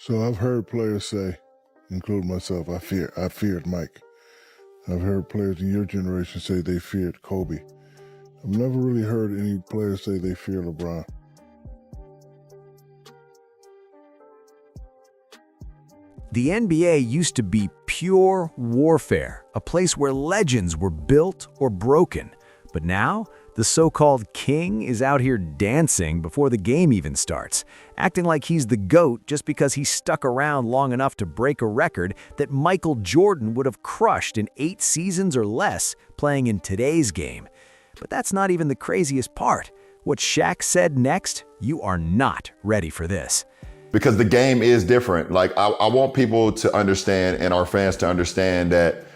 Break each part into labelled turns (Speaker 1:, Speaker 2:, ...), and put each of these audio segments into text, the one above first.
Speaker 1: So I've heard players say, including myself, I feared Mike. I've heard players in your generation say they feared Kobe. I've never really heard any players say they fear LeBron.
Speaker 2: The NBA used to be pure warfare, a place where legends were built or broken. But now, the so-called king is out here dancing before the game even starts, acting like he's the GOAT just because he stuck around long enough to break a record that Michael Jordan would have crushed in 8 seasons or less playing in today's game. But that's not even the craziest part. What Shaq said next, you are not ready for this.
Speaker 3: Because the game is different. Like, I want people to understand and our fans to understand that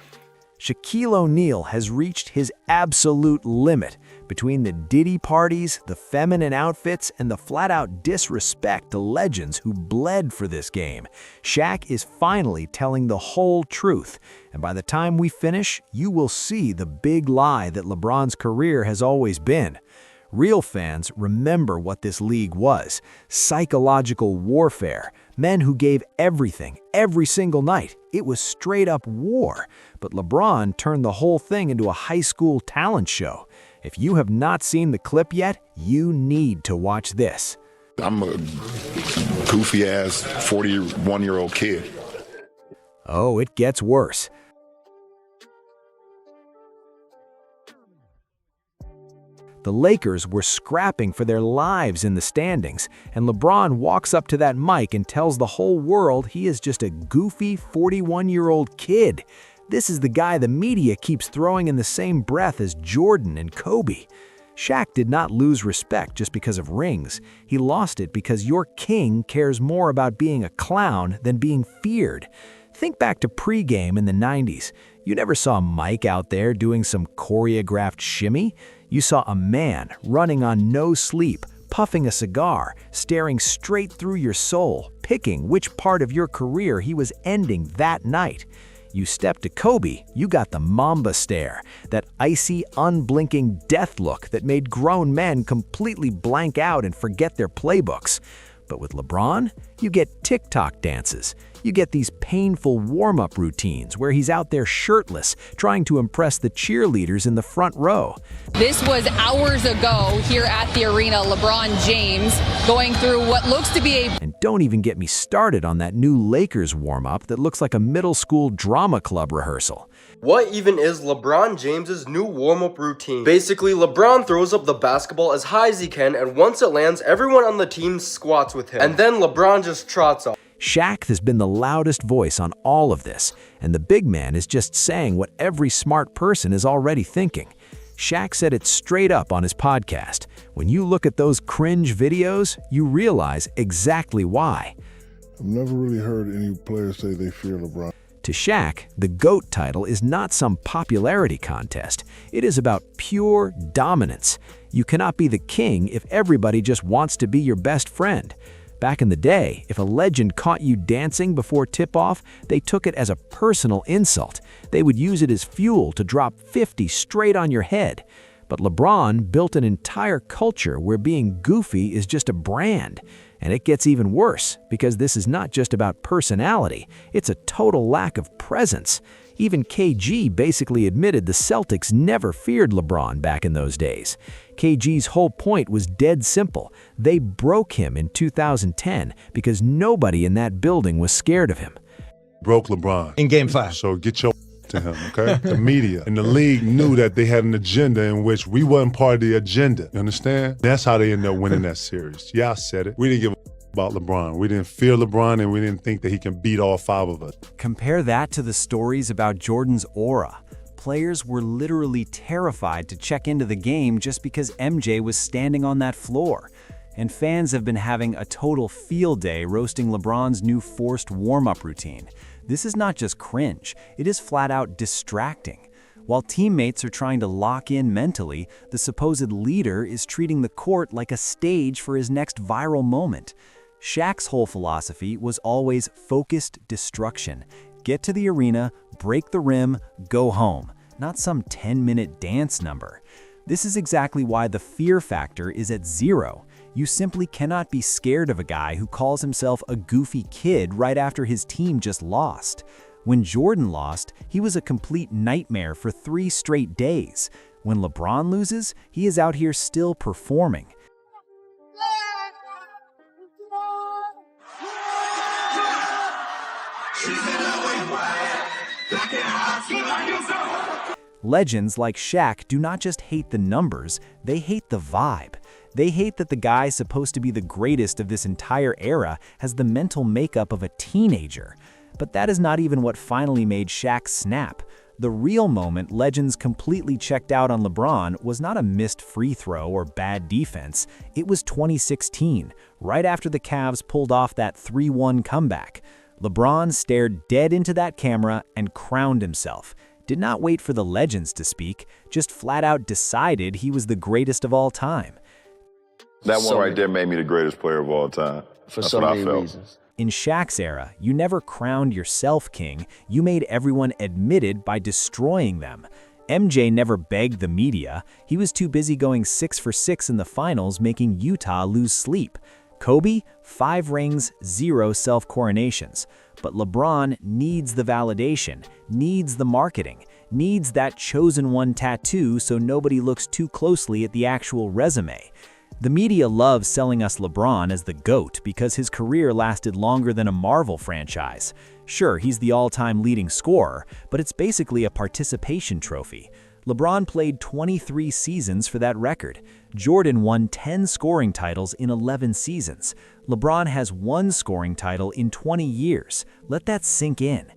Speaker 2: Shaquille O'Neal has reached his absolute limit between the Diddy parties, the feminine outfits, and the flat-out disrespect to legends who bled for this game. Shaq is finally telling the whole truth, and by the time we finish, you will see the big lie that LeBron's career has always been. Real fans remember what this league was: psychological warfare, men who gave everything, every single night. It was straight-up war, but LeBron turned the whole thing into a high school talent show. If you have not seen the clip yet, you need to watch this.
Speaker 4: I'm a goofy-ass 41-year-old kid.
Speaker 2: Oh, it gets worse. The Lakers were scrapping for their lives in the standings, and LeBron walks up to that mic and tells the whole world he is just a goofy 41-year-old kid. This is the guy the media keeps throwing in the same breath as Jordan and Kobe. Shaq did not lose respect just because of rings. He lost it because your king cares more about being a clown than being feared. Think back to pregame in the 90s. You never saw Mike out there doing some choreographed shimmy. You saw a man running on no sleep, puffing a cigar, staring straight through your soul, picking which part of your career he was ending that night. You stepped to Kobe, you got the Mamba stare, that icy, unblinking death look that made grown men completely blank out and forget their playbooks. But with LeBron, you get TikTok dances. You get these painful warm-up routines where he's out there shirtless, trying to impress the cheerleaders in the front row.
Speaker 5: This was hours ago here at the arena. LeBron James going through what looks to be a...
Speaker 2: And don't even get me started on that new Lakers warm-up that looks like a middle school drama club rehearsal.
Speaker 6: What even is LeBron James's new warm-up routine? Basically, LeBron throws up the basketball as high as he can, and once it lands, everyone on the team squats with him. And then LeBron just trots off.
Speaker 2: Shaq has been the loudest voice on all of this, and the big man is just saying what every smart person is already thinking. Shaq said it straight up on his podcast. When you look at those cringe videos, you realize exactly why.
Speaker 1: I've never really heard any players say they fear LeBron.
Speaker 2: To Shaq, the GOAT title is not some popularity contest. It is about pure dominance. You cannot be the king if everybody just wants to be your best friend. Back in the day, if a legend caught you dancing before tip-off, they took it as a personal insult. They would use it as fuel to drop 50 straight on your head. But LeBron built an entire culture where being goofy is just a brand. And it gets even worse, because this is not just about personality, it's a total lack of presence. Even KG basically admitted the Celtics never feared LeBron back in those days. KG's whole point was dead simple. They broke him in 2010 because nobody in that building was scared of him.
Speaker 7: Broke LeBron.
Speaker 8: In Game 5.
Speaker 7: So get your to him, okay? The media and the league knew that they had an agenda in which we wasn't part of the agenda. You understand? That's how they ended up winning that series. Yeah, I said it. We didn't give a about LeBron. We didn't fear LeBron, and we didn't think that he can beat all 5 of us.
Speaker 9: Compare that to the stories about Jordan's aura. Players were literally terrified to check into the game just because MJ was standing on that floor. And fans have been having a total field day roasting LeBron's new forced warm-up routine. This is not just cringe, it is flat-out distracting. While teammates are trying to lock in mentally, the supposed leader is treating the court like a stage for his next viral moment. Shaq's whole philosophy was always focused destruction. Get to the arena, break the rim, go home. Not some 10-minute dance number. This is exactly why the fear factor is at 0. You simply cannot be scared of a guy who calls himself a goofy kid right after his team just lost. When Jordan lost, he was a complete nightmare for 3 straight days. When LeBron loses, he is out here still performing. Legends like Shaq do not just hate the numbers, they hate the vibe. They hate that the guy supposed to be the greatest of this entire era has the mental makeup of a teenager. But that is not even what finally made Shaq snap. The real moment legends completely checked out on LeBron was not a missed free throw or bad defense. It was 2016, right after the Cavs pulled off that 3-1 comeback. LeBron stared dead into that camera and crowned himself. Did not wait for the legends to speak, just flat out decided he was the greatest of all time.
Speaker 4: That one right there made me the greatest player of all time.
Speaker 8: For
Speaker 4: That's
Speaker 8: so
Speaker 4: what
Speaker 8: many
Speaker 4: I felt.
Speaker 8: reasons.
Speaker 9: In Shaq's era, you never crowned yourself king, you made everyone admit it by destroying them. MJ never begged the media, he was too busy going 6 for 6 in the finals making Utah lose sleep. Kobe, 5 rings, 0 self-coronations. But LeBron needs the validation, needs the marketing, needs that chosen one tattoo so nobody looks too closely at the actual resume. The media loves selling us LeBron as the GOAT because his career lasted longer than a Marvel franchise. Sure, he's the all-time leading scorer, but it's basically a participation trophy. LeBron played 23 seasons for that record. Jordan won 10 scoring titles in 11 seasons. LeBron has 1 scoring title in 20 years. Let that sink in.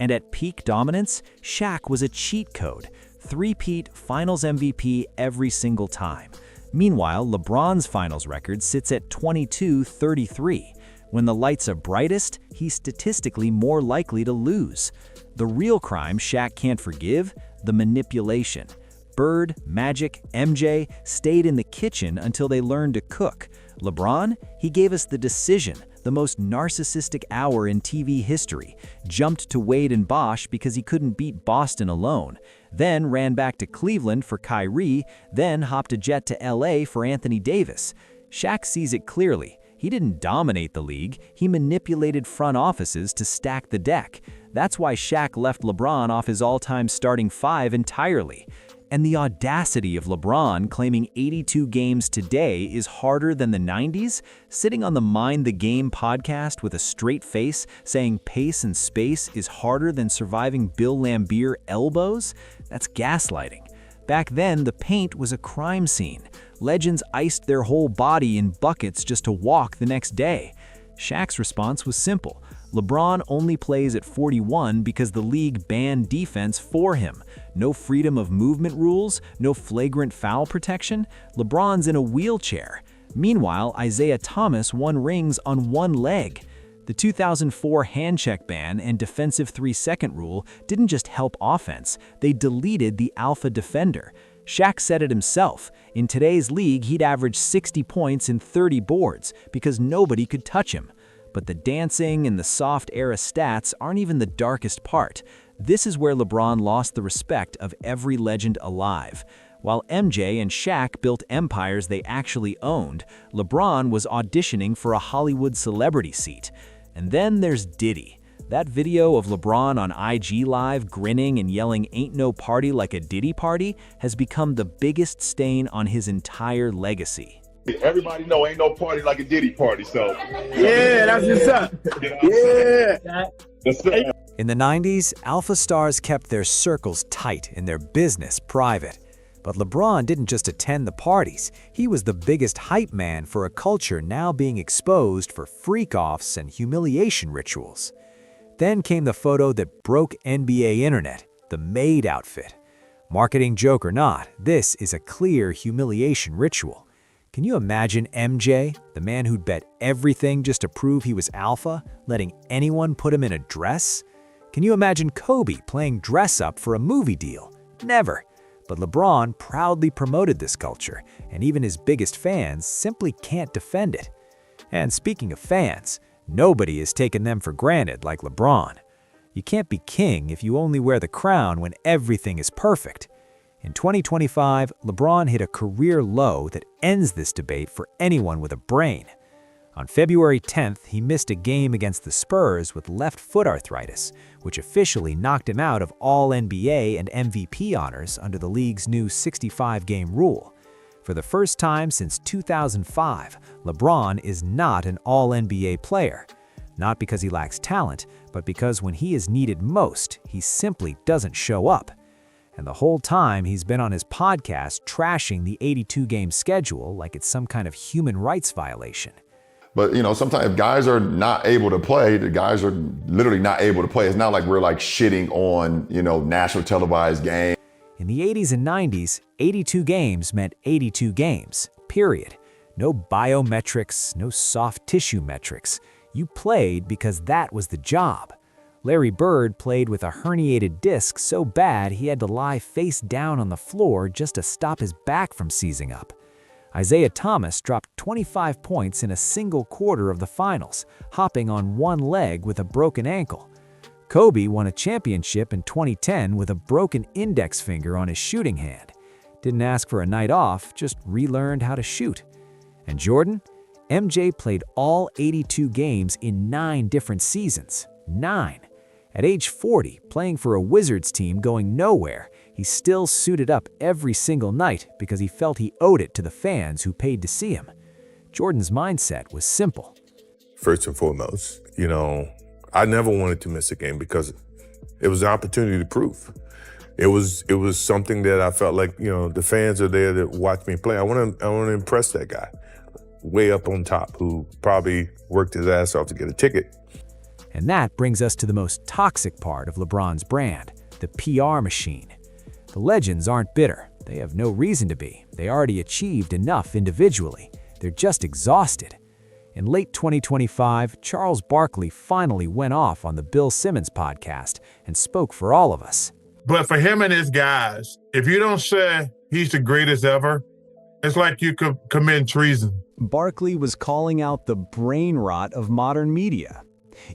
Speaker 9: And at peak dominance, Shaq was a cheat code. 3-peat Finals MVP every single time. Meanwhile, LeBron's finals record sits at 22-33. When the lights are brightest, he's statistically more likely to lose. The real crime Shaq can't forgive? The manipulation. Bird, Magic, MJ stayed in the kitchen until they learned to cook. LeBron, he gave us the decision, the most narcissistic hour in TV history, jumped to Wade and Bosh because he couldn't beat Boston alone, then ran back to Cleveland for Kyrie, then hopped a jet to LA for Anthony Davis. Shaq sees it clearly. He didn't dominate the league, he manipulated front offices to stack the deck. That's why Shaq left LeBron off his all-time starting 5 entirely. And the audacity of LeBron claiming 82 games today is harder than the 90s, sitting on the Mind the Game podcast with a straight face saying pace and space is harder than surviving Bill Laimbeer elbows, that's gaslighting. Back then, the paint was a crime scene. Legends iced their whole body in buckets just to walk the next day. Shaq's response was simple. LeBron only plays at 41 because the league banned defense for him. No freedom of movement rules, no flagrant foul protection. LeBron's in a wheelchair. Meanwhile, Isaiah Thomas won rings on one leg. The 2004 hand-check ban and defensive 3-second rule didn't just help offense, they deleted the alpha defender. Shaq said it himself. In today's league, he'd average 60 points and 30 boards because nobody could touch him. But the dancing and the soft era stats aren't even the darkest part. This is where LeBron lost the respect of every legend alive. While MJ and Shaq built empires they actually owned, LeBron was auditioning for a Hollywood celebrity seat. And then there's Diddy. That video of LeBron on IG Live grinning and yelling "Ain't no party like a Diddy party" has become the biggest stain on his entire legacy.
Speaker 10: Everybody know ain't no party like a Diddy party, so.
Speaker 8: Yeah, that's what's up.
Speaker 10: Yeah.
Speaker 2: In the 90s, alpha stars kept their circles tight and their business private. But LeBron didn't just attend the parties, he was the biggest hype man for a culture now being exposed for freak-offs and humiliation rituals. Then came the photo that broke NBA internet, the maid outfit. Marketing joke or not, this is a clear humiliation ritual. Can you imagine MJ, the man who'd bet everything just to prove he was alpha, letting anyone put him in a dress? Can you imagine Kobe playing dress-up for a movie deal? Never. But LeBron proudly promoted this culture, and even his biggest fans simply can't defend it. And speaking of fans, nobody has taken them for granted like LeBron. You can't be king if you only wear the crown when everything is perfect. In 2025, LeBron hit a career low that ends this debate for anyone with a brain. On February 10th, he missed a game against the Spurs with left foot arthritis, which officially knocked him out of All-NBA and MVP honors under the league's new 65-game rule. For the first time since 2005, LeBron is not an All-NBA player. Not because he lacks talent, but because when he is needed most, he simply doesn't show up. And the whole time he's been on his podcast trashing the 82-game schedule like it's some kind of human rights violation.
Speaker 3: But, sometimes if guys are not able to play, the guys are literally not able to play. It's not like we're like shitting on, national televised games.
Speaker 2: In the 80s and 90s, 82 games meant 82 games, period. No biometrics, no soft tissue metrics. You played because that was the job. Larry Bird played with a herniated disc so bad he had to lie face down on the floor just to stop his back from seizing up. Isaiah Thomas dropped 25 points in a single quarter of the finals, hopping on one leg with a broken ankle. Kobe won a championship in 2010 with a broken index finger on his shooting hand. Didn't ask for a night off, just relearned how to shoot. And Jordan? MJ played all 82 games in 9 different seasons. 9. At age 40, playing for a Wizards team going nowhere, he still suited up every single night because he felt he owed it to the fans who paid to see him. Jordan's mindset was simple.
Speaker 11: First and foremost, I never wanted to miss a game because it was an opportunity to prove. It was something that I felt like, the fans are there to watch me play. I want to impress that guy way up on top who probably worked his ass off to get a ticket.
Speaker 2: And that brings us to the most toxic part of LeBron's brand, the PR machine. The legends aren't bitter. They have no reason to be. They already achieved enough individually. They're just exhausted. In late 2025, Charles Barkley finally went off on the Bill Simmons podcast and spoke for all of us.
Speaker 12: But for him and his guys, if you don't say he's the greatest ever, it's like you could commit treason.
Speaker 9: Barkley was calling out the brain rot of modern media.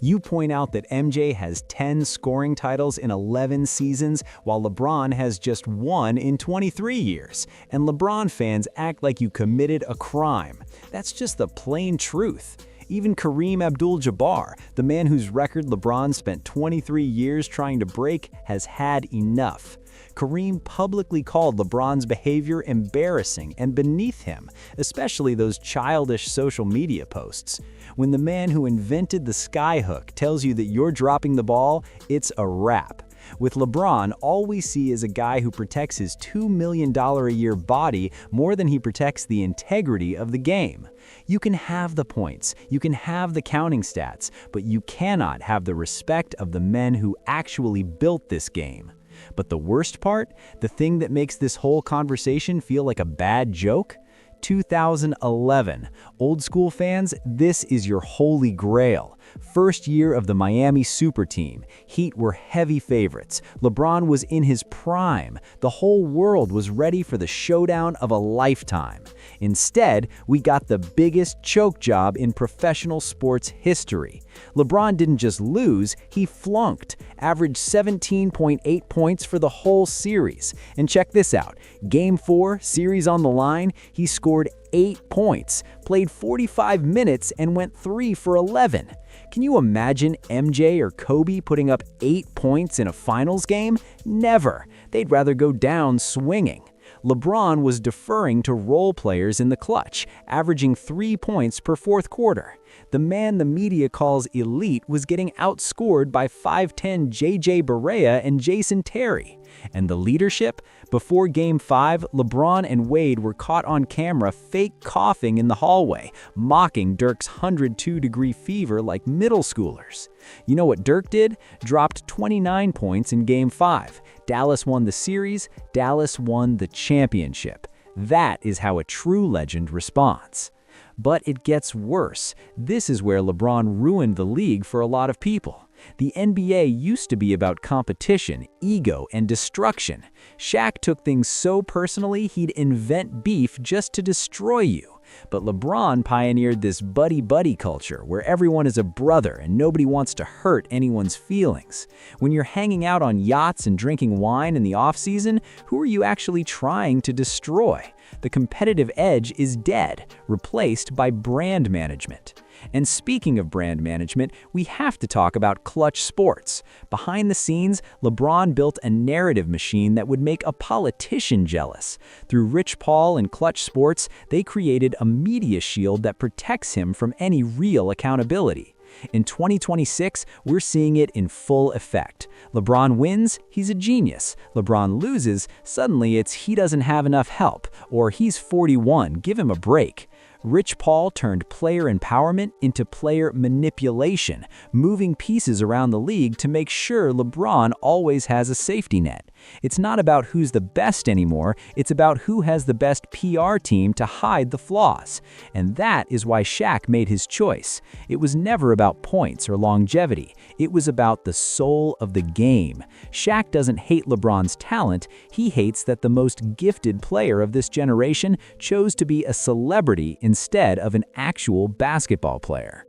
Speaker 9: You point out that MJ has 10 scoring titles in 11 seasons, while LeBron has just 1 in 23 years. And LeBron fans act like you committed a crime. That's just the plain truth. Even Kareem Abdul-Jabbar, the man whose record LeBron spent 23 years trying to break, has had enough. Kareem publicly called LeBron's behavior embarrassing and beneath him, especially those childish social media posts. When the man who invented the skyhook tells you that you're dropping the ball, it's a wrap. With LeBron, all we see is a guy who protects his $2 million a year body more than he protects the integrity of the game. You can have the points, you can have the counting stats, but you cannot have the respect of the men who actually built this game. But the worst part, the thing that makes this whole conversation feel like a bad joke? 2011. Old school fans, this is your holy grail. First year of the Miami Super Team. Heat were heavy favorites. LeBron was in his prime. The whole world was ready for the showdown of a lifetime. Instead, we got the biggest choke job in professional sports history. LeBron didn't just lose, he flunked, averaged 17.8 points for the whole series. And check this out, Game 4, series on the line, he scored 8 points, played 45 minutes, and went 3 for 11. Can you imagine MJ or Kobe putting up 8 points in a finals game? Never. They'd rather go down swinging. LeBron was deferring to role players in the clutch, averaging 3 points per fourth quarter. The man the media calls elite was getting outscored by 5'10" J.J. Barea and Jason Terry. And the leadership? Before Game 5, LeBron and Wade were caught on camera fake coughing in the hallway, mocking Dirk's 102-degree fever like middle schoolers. You know what Dirk did? Dropped 29 points in Game 5. Dallas won the series, Dallas won the championship. That is how a true legend responds. But it gets worse. This is where LeBron ruined the league for a lot of people. The NBA used to be about competition, ego, and destruction. Shaq took things so personally he'd invent beef just to destroy you.
Speaker 2: But LeBron pioneered this buddy-buddy culture where everyone is a brother and nobody wants to hurt anyone's feelings. When you're hanging out on yachts and drinking wine in the off-season, who are you actually trying to destroy? The competitive edge is dead, replaced by brand management. And speaking of brand management, we have to talk about Clutch Sports. Behind the scenes, LeBron built a narrative machine that would make a politician jealous. Through Rich Paul and Clutch Sports, they created a media shield that protects him from any real accountability. In 2026, we're seeing it in full effect. LeBron wins, he's a genius. LeBron loses, suddenly it's he doesn't have enough help, or he's 41, give him a break. Rich Paul turned player empowerment into player manipulation, moving pieces around the league to make sure LeBron always has a safety net. It's not about who's the best anymore, it's about who has the best PR team to hide the flaws. And that is why Shaq made his choice. It was never about points or longevity, it was about the soul of the game. Shaq doesn't hate LeBron's talent, he hates that the most gifted player of this generation chose to be a celebrity instead of an actual basketball player.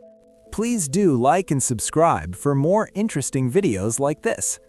Speaker 9: Please do like and subscribe for more interesting videos like this.